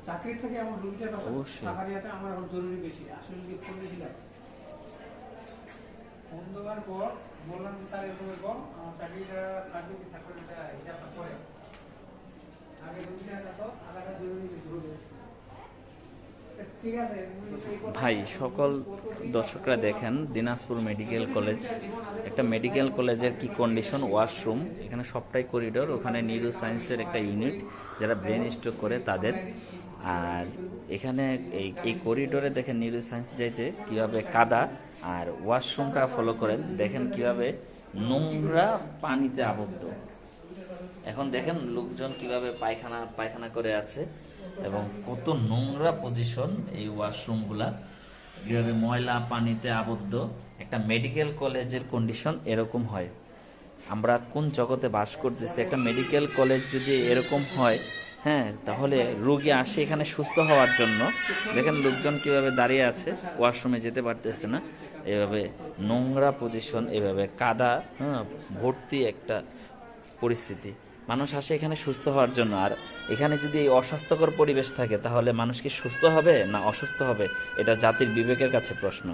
চাকরি থেকে আমার রুগীটার পাশে অবশ্যই। থাকারিয়াটা আমার এখন জরুরি বেশি। আসলে কি ফোন দিয়েছিলাম, ফোন দেওয়ার পর বললাম যে স্যার এরকম এরকম আমার চাকরিটা থাকবে কি থাকবে না এটা আপনার পরে আগে রুগীটার কাছে আলাদা জরুরি বেশি রুগী। ঠিক আছে ভাই, সকল দর্শকরা দেখেন দিনাজপুর মেডিকেল কলেজ, একটা মেডিকেল কলেজের কি কন্ডিশন। ওয়াশরুম এখানে সবটাই করিডোর, ওখানে নিউরো সায়েন্সের একটা ইউনিট যারা ব্রেন স্ট্রোক করে তাদের। আর এখানে এই করিডোরে দেখেন নিউরো সায়েন্স যাইতে কিভাবে কাদা, আর ওয়াশরুমটা ফলো করেন দেখেন কিভাবে নোংরা পানিতে আবদ্ধ। এখন দেখেন লোকজন কিভাবে পায়খানা করে আছে এবং কত নোংরা পজিশন এই ওয়াশরুমগুলা, কিভাবে ময়লা পানিতে আবদ্ধ। একটা মেডিকেল কলেজের কন্ডিশন এরকম হয়। আমরা কোন জগতে বাস করতেছি? একটা মেডিকেল কলেজ যদি এরকম হয়, হ্যাঁ, তাহলে রোগী আসে এখানে সুস্থ হওয়ার জন্য। দেখেন লোকজন কিভাবে দাঁড়িয়ে আছে, ওয়াশরুমে যেতে পারতেছে না, এভাবে নোংরা পজিশন, এভাবে কাদা ভর্তি একটা পরিস্থিতি। মানুষ আসে এখানে সুস্থ হওয়ার জন্য, আর এখানে যদি এই অস্বাস্থ্যকর পরিবেশ থাকে তাহলে মানুষ কি সুস্থ হবে না অসুস্থ হবে? এটা জাতির বিবেকের কাছে প্রশ্ন।